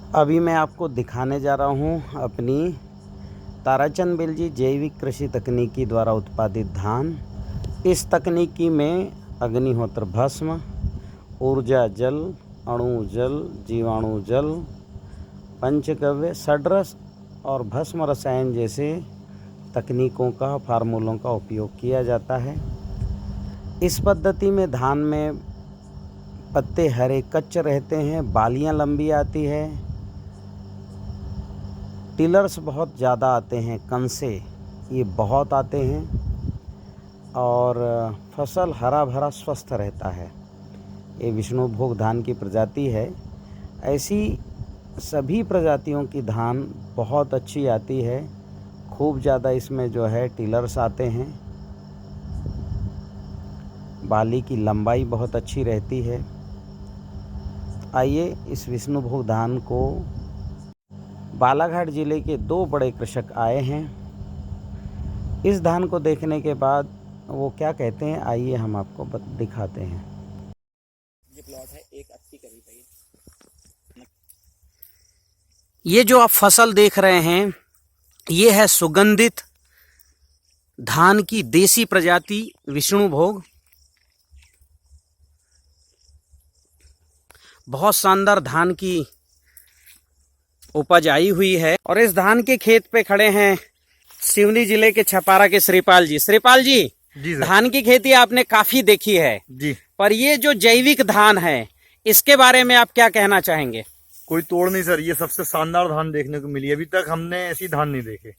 अभी मैं आपको दिखाने जा रहा हूँ अपनी ताराचंद बेलजी जैविक कृषि तकनीकी द्वारा उत्पादित धान। इस तकनीकी में अग्निहोत्र भस्म, ऊर्जा जल, अणु जल, जीवाणु जल, पंचगव्य, षड्रस और भस्म रसायन जैसे तकनीकों का फार्मूलों का उपयोग किया जाता है। इस पद्धति में धान में पत्ते हरे कच्चे रहते हैं, बालियां लंबी आती है, टिलर्स बहुत ज़्यादा आते हैं, कंसे ये बहुत आते हैं और फसल हरा भरा स्वस्थ रहता है। ये विष्णुभोग धान की प्रजाति है। ऐसी सभी प्रजातियों की धान बहुत अच्छी आती है। खूब ज़्यादा इसमें जो है टिलर्स आते हैं, बाली की लंबाई बहुत अच्छी रहती है। आइए इस विष्णुभोग धान को बालाघाट ज़िले के 2 बड़े कृषक आए हैं। इस धान को देखने के बाद वो क्या कहते हैं, आइए हम आपको दिखाते हैं। ये प्लॉट है एक अस्सी करीब है। ये जो आप फसल देख रहे हैं ये है सुगंधित धान की देसी प्रजाति विष्णुभोग। बहुत शानदार धान की उपज आई हुई है और इस धान के खेत पे खड़े हैं सिवनी जिले के छपारा के श्रीपाल जी। श्रीपाल जी, धान की खेती आपने काफी देखी है जी, पर ये जो जैविक धान है इसके बारे में आप क्या कहना चाहेंगे? कोई तोड़ नहीं सर, ये सबसे शानदार धान देखने को मिली। अभी तक हमने ऐसी धान नहीं देखे।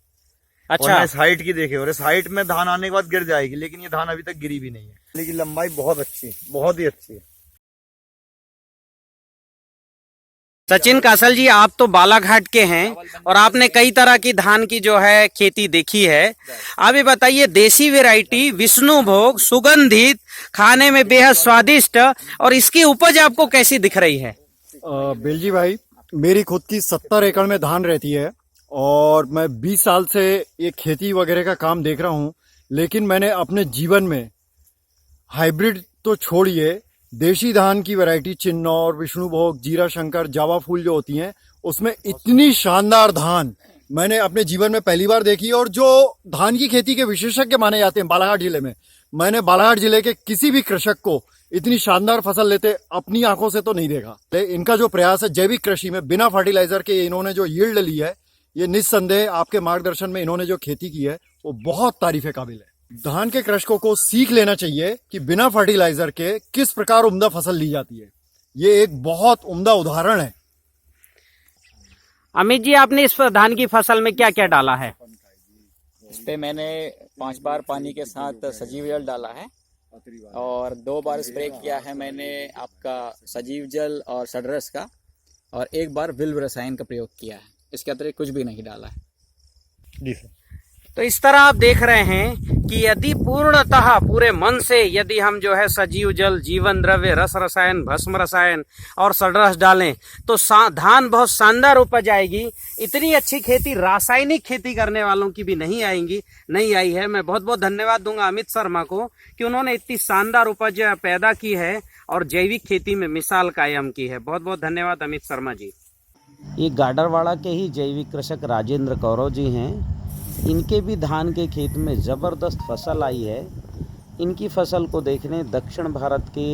अच्छा, और इस हाइट की देखे, और इस हाइट में धान आने के बाद गिर जाएगी, लेकिन ये धान अभी तक गिरी भी नहीं है। लेकिन लंबाई बहुत अच्छी, बहुत ही अच्छी है। सचिन कासल जी, आप तो बालाघाट के हैं और आपने कई तरह की धान की जो है खेती देखी है। आप ये बताइए, देसी वैरायटी विष्णुभोग सुगंधित, खाने में बेहद स्वादिष्ट, और इसकी उपज आपको कैसी दिख रही है? बेलजी भाई, मेरी खुद की 70 एकड़ में धान रहती है और मैं 20 साल से ये खेती वगैरह का काम देख रहा हूँ। लेकिन मैंने अपने जीवन में हाइब्रिड तो छोड़िए, देशी धान की वैरायटी चिन्नौर, विष्णुभोग, जीरा शंकर, जावा फूल जो होती हैं, उसमें इतनी शानदार धान मैंने अपने जीवन में पहली बार देखी। और जो धान की खेती के विशेषज्ञ माने जाते हैं बालाघाट जिले में, मैंने बालाघाट जिले के किसी भी कृषक को इतनी शानदार फसल लेते अपनी आंखों से तो नहीं देखा। इनका जो प्रयास है जैविक कृषि में बिना फर्टिलाइजर के इन्होंने जो यील्ड ली है, ये निस्संदेह आपके मार्गदर्शन में इन्होंने जो खेती की है वो बहुत तारीफ काबिल है। धान के कृषकों को सीख लेना चाहिए कि बिना फर्टिलाइजर के किस प्रकार उम्दा फसल ली जाती है। ये एक बहुत उम्दा उदाहरण है। अमित जी, आपने इस धान की फसल में क्या क्या डाला है? इस पे मैंने 5 बार पानी के साथ सजीव जल डाला है और 2 बार स्प्रे किया है मैंने आपका सजीव जल और षड्रस का, और 1 बार विल्व रसायन का प्रयोग किया है। इसके अतिरिक्त कुछ भी नहीं डाला है। जी सर। तो इस तरह आप देख रहे हैं कि यदि पूर्णतः पूरे मन से यदि हम जो है सजीव जल, जीवन द्रव्य, रस रसायन, भस्म रसायन और षड्रस डालें तो धान बहुत शानदार उपज आएगी। इतनी अच्छी खेती रासायनिक खेती करने वालों की भी नहीं आई है। मैं बहुत बहुत धन्यवाद दूंगा अमित शर्मा को कि उन्होंने इतनी शानदार उपज पैदा की है और जैविक खेती में मिसाल कायम की है। बहुत बहुत धन्यवाद अमित शर्मा जी। ये गाडरवाड़ा के ही जैविक कृषक राजेंद्र कौरव जी हैं। इनके भी धान के खेत में ज़बरदस्त फसल आई है। इनकी फसल को देखने दक्षिण भारत के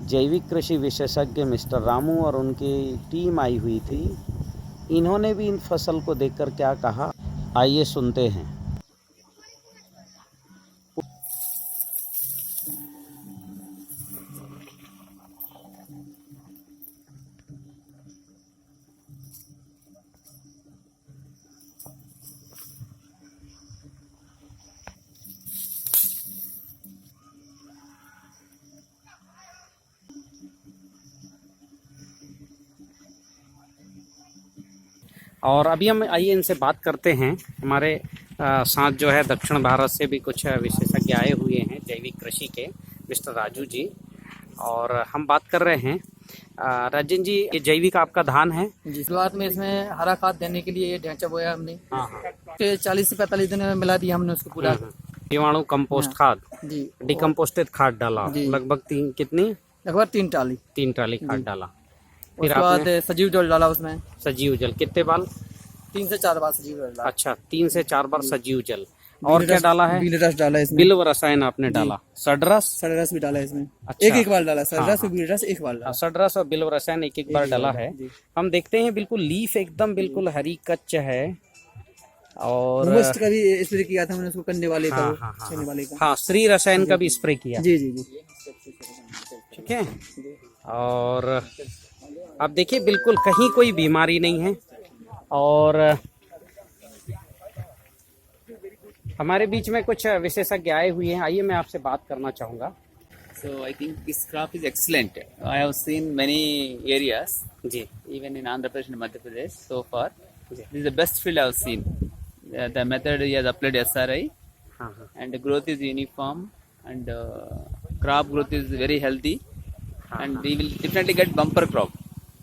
जैविक कृषि विशेषज्ञ मिस्टर रामू और उनकी टीम आई हुई थी। इन्होंने भी इन फसल को देखकर क्या कहा, आइए सुनते हैं। और अभी हम आइए इनसे बात करते हैं। हमारे साथ जो है दक्षिण भारत से भी कुछ विशेषज्ञ आए हुए हैं जैविक कृषि के, मिस्टर राजू जी, और हम बात कर रहे हैं। राजन जी, ये जैविक आपका धान है? जी, शुरुआत में इसमें हरा खाद देने के लिए ये ढांचा बोया हमने। हाँ हाँ। फिर 40 से 45 दिन में मिला दिया हमने उसको पूरा। जीवाणु कंपोस्ट खाद जी, डिकम्पोस्टेड खाद डाला जी। लगभग 3 लगभग 3 टाली। 3 ट्राली खाद डाला। फिर उसके बाद आपने सजीव जल डाला उसमें, सजीव जल कितने बार? 3 से 4 बार सजीव जल डाला। अच्छा 3 से 4 बार सजीव जल। और क्या डाला है? बील रस डाला इसमें, बिल्व रसायन आपने डाला, सडरस। सररस भी डाला इसमें। अच्छा। एक बार डाला सररस हाँ, और बील रस एक बार डाला। सडरस और बिल्व रसायन एक बार डाला है। जी। हम देखते हैं बिल्कुल लीफ एकदम बिल्कुल हरी कच्च है। और रोस्ट का भी स्प्रे किया था मैंने उसको, करने वाले का, हाँ वो, हाँ हाँ छेने वाले का। हाँ, श्री रसायन का भी स्प्रे किया। जी जी जी। ठीक है। और आप देखिए बिल्कुल कहीं कोई बीमारी नहीं है। और हमारे बीच में कुछ विशेषज्ञ आए हुए हैं, आइए मैं आपसे बात करना चाहूँगा। So I think this crop is excellent. I have seen many areas, ji even in Andhra Pradesh and Madhya Pradesh so far. This is the best field I have seen. The method he has applied SRI, हाँ हाँ and the growth is uniform, and crop growth is very healthy, and we will definitely get bumper crop.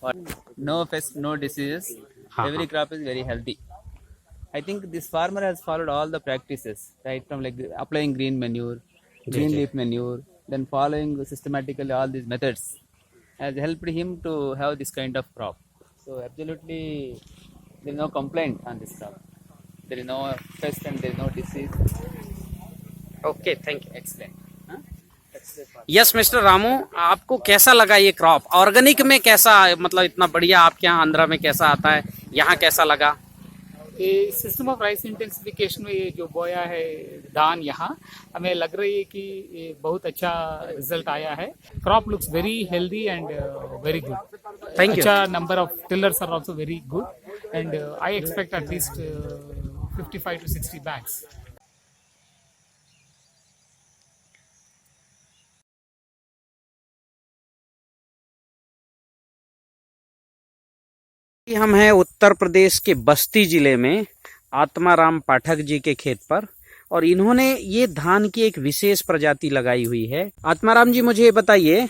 But no pest, no diseases. Every crop is very healthy. I think this farmer has followed all the practices, right from like applying green manure, green leaf manure, then following systematically all these methods has helped him to have this kind of crop. So absolutely there is no complaint on this crop. There is no pest and there is no disease. Okay thank you. Excellent. Huh? Yes mister Ramu, आपको कैसा लगा ये crop? Organic में कैसा, मतलब इतना बढ़िया आपके यहाँ आंध्रा में कैसा आता है, यहाँ कैसा लगा? ये सिस्टम ऑफ राइस इंटेंसिफिकेशन में ये जो बोया है धान, यहाँ हमें लग रही है कि ये बहुत अच्छा रिजल्ट आया है। Crop looks very healthy and very good. Thank you. अच्छा number of tillers are also very good and I expect at least 55 to 60 bags. हम हैं उत्तर प्रदेश के बस्ती जिले में आत्माराम पाठक जी के खेत पर, और इन्होंने ये धान की एक विशेष प्रजाति लगाई हुई है। आत्माराम जी मुझे ये बताइए,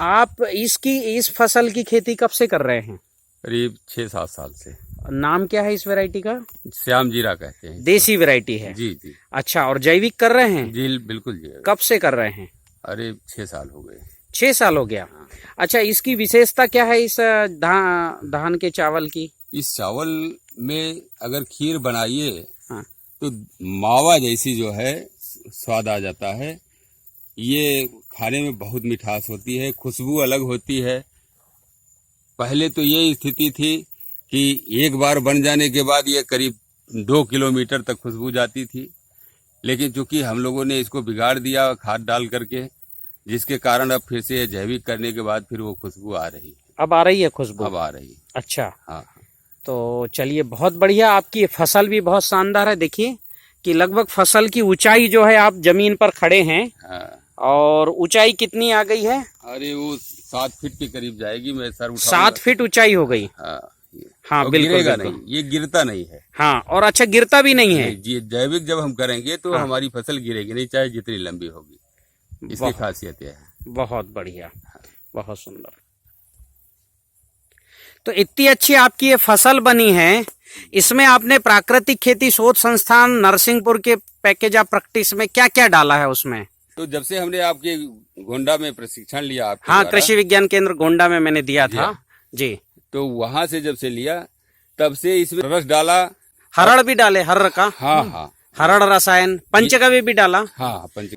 आप इस फसल की खेती कब से कर रहे हैं? करीब 6-7 साल से। नाम क्या है इस वैरायटी का? श्याम जीरा कहते हैं। देसी वैरायटी है? जी जी अच्छा, और जैविक कर रहे हैं? जी बिल्कुल जी। कब से कर रहे हैं? अरे 6 साल हो गए। 6 साल हो गया। अच्छा, इसकी विशेषता क्या है इस धान के चावल की? इस चावल में अगर खीर बनाइए हाँ। तो मावा जैसी जो है स्वाद आ जाता है। ये खाने में बहुत मिठास होती है, खुशबू अलग होती है। पहले तो ये स्थिति थी कि एक बार बन जाने के बाद ये करीब 2 किलोमीटर तक खुशबू जाती थी, लेकिन चूंकि हम लोगों ने इसको बिगाड़ दिया खाद डाल करके, जिसके कारण अब फिर से जैविक करने के बाद फिर वो खुशबू आ रही है। अब आ रही है खुशबू? अब आ रही है। अच्छा हाँ। तो चलिए, बहुत बढ़िया। आपकी ये फसल भी बहुत शानदार है। देखिए कि लगभग फसल की ऊंचाई जो है, आप जमीन पर खड़े हैं, हाँ। और ऊंचाई कितनी आ गई है? अरे वो 7 फीट के करीब जाएगी। मैं सर उठाऊंगा। 7 फीट ऊंचाई हो गई। हाँ, हाँ और बिल्कुल गिरेगा बिल्कुल। नहीं, ये गिरता नहीं है। हाँ, और अच्छा गिरता भी नहीं है। जी, जैविक जब हम करेंगे तो हाँ। हमारी फसल गिरेगी नहीं, चाहे जितनी लंबी होगी। इसकी बहुत- खासियत यह है। बहुत बढ़िया, बहुत सुंदर। तो इतनी अच्छी आपकी ये फसल बनी है, इसमें आपने प्राकृतिक खेती शोध संस्थान नरसिंहपुर के पैकेज ऑफ प्रैक्टिस में क्या क्या डाला है उसमें? तो जब से हमने आपके गोंडा में प्रशिक्षण लिया आपके हाँ, द्वारा, कृषि विज्ञान केंद्र गोंडा में मैंने दिया था जी। तो वहां से जब से लिया तब से इसमें रस डाला। हरड़ भी डाले, हर्र का? हाँ हाँ हरड़ रसायन, पंचगव्य भी डाला। हाँ पंच।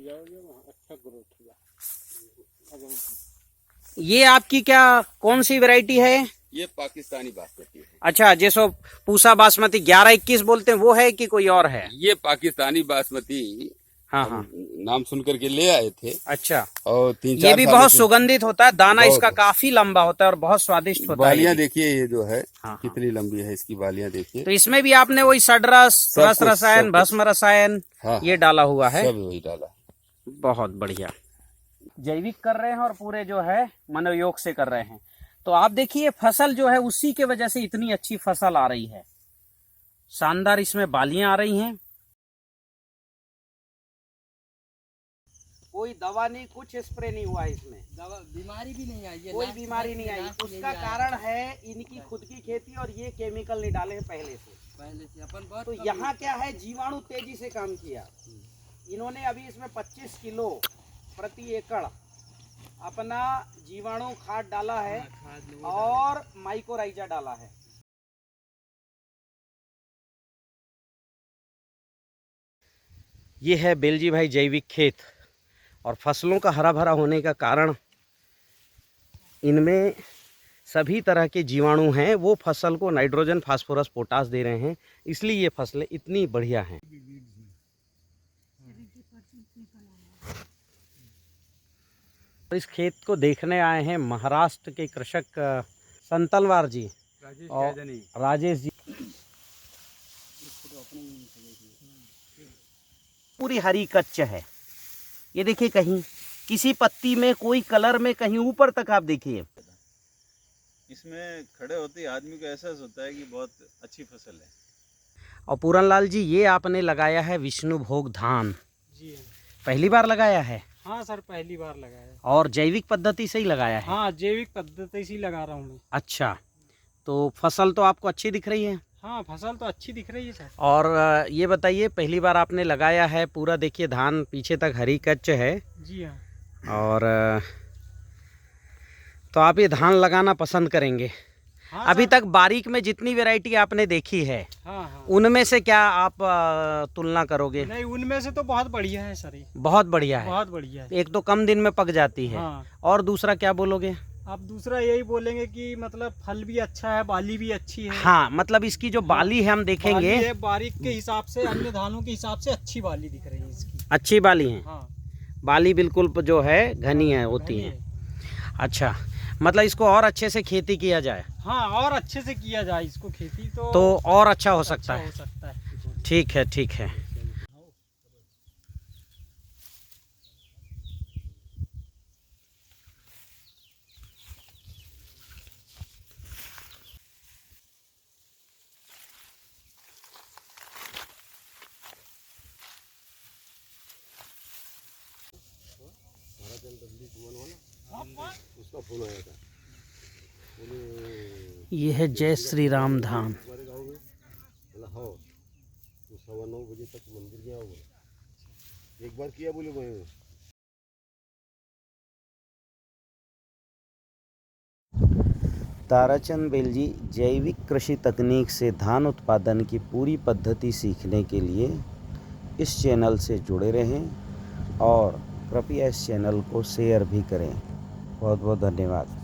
ये आपकी क्या कौन सी वैरायटी है? ये पाकिस्तानी बासमती है। अच्छा, जैसो पूसा बासमती 11-21 बोलते हैं, वो है कि कोई और है? ये पाकिस्तानी बासमती हाँ हाँ। नाम सुन करके ले आए थे। अच्छा, और 3-4 ये भी साल बहुत से- सुगंधित होता है, दाना बहुत। इसका काफी लंबा होता है और बहुत स्वादिष्ट होता है। बालियां ये भी। देखिए, ये जो है हाँ। कितनी लंबी है इसकी बालियां देखिए। तो इसमें भी आपने वही सडरस, सब रस कुछ, रसायन, सब कुछ। भस्म रसायन हाँ, ये डाला हुआ है। सब वही डाला। बहुत बढ़िया। जैविक कर रहे हैं और पूरे जो है मनोयोग से कर रहे हैं। तो आप देखिए फसल जो है उसी के वजह से इतनी अच्छी फसल आ रही है। शानदार इसमें बालियां आ रही हैं। कोई दवा नहीं, कुछ स्प्रे नहीं हुआ इसमें, बीमारी भी नहीं आई है, कोई बीमारी नहीं आई। उसका कारण है इनकी खुद की खेती, और ये केमिकल नहीं डाले हैं पहले से। अपन बहुत तो यहाँ क्या है, जीवाणु तेजी से काम किया इन्होंने। अभी इसमें 25 किलो प्रति एकड़ अपना जीवाणु खाद डाला है और माइकोराइजा डाला है। ये है बेलजी भाई जैविक खेत, और फसलों का हरा भरा होने का कारण इनमें सभी तरह के जीवाणु हैं, वो फसल को नाइट्रोजन, फास्फोरस, पोटास दे रहे हैं, इसलिए ये फसलें इतनी बढ़िया हैं। इस खेत को देखने आए हैं महाराष्ट्र के कृषक संतलवार जी और राजेश जी। पूरी हरी कच्च है, ये देखिए, कहीं किसी पत्ती में कोई कलर में कहीं ऊपर तक आप देखिए। इसमें खड़े होते ही आदमी को एहसास होता है कि बहुत अच्छी फसल है। और पूरनलाल जी, ये आपने लगाया है विष्णु भोग धान, जी पहली बार लगाया है? हाँ सर, पहली बार लगाया। और जैविक पद्धति से ही लगाया है? हाँ, जैविक पद्धति से ही लगा रहा हूँ मैं। अच्छा, तो फसल तो आपको अच्छी दिख रही है? हाँ, फसल तो अच्छी दिख रही है सर। और ये बताइए, पहली बार आपने लगाया है, पूरा देखिए धान पीछे तक हरी कच्च है। जी हाँ। और तो आप ये धान लगाना पसंद करेंगे? हाँ अभी सर। तक बारीक में जितनी वैरायटी आपने देखी है, हाँ हाँ, उनमें से क्या आप तुलना करोगे? नहीं, उनमें से तो बहुत बढ़िया है सर, ये बहुत बढ़िया है। बहुत बढ़िया है। एक तो कम दिन में पक जाती है, हाँ। और दूसरा क्या बोलोगे? आप दूसरा यही बोलेंगे कि मतलब फल भी अच्छा है, बाली भी अच्छी है। हाँ, मतलब इसकी जो बाली है हम देखेंगे, बाली है, बारीक के हिसाब से, अन्य धानों के हिसाब से अच्छी बाली दिख रही है इसकी। अच्छी बाली है। हाँ, बाली बिल्कुल जो है घनी है, होती है। अच्छा, मतलब इसको और अच्छे से खेती किया जाए? हाँ, और अच्छे से किया जाए इसको खेती तो और अच्छा हो सकता अच्छा है। हो सकता है। ठीक है, ठीक है। ये है जय श्री राम धाम। एक बार किया बोले मैं। ताराचंद बेलजी जैविक कृषि तकनीक से धान उत्पादन की पूरी पद्धति सीखने के लिए इस चैनल से जुड़े रहें और कृपया इस चैनल को शेयर भी करें। बहुत बहुत धन्यवाद।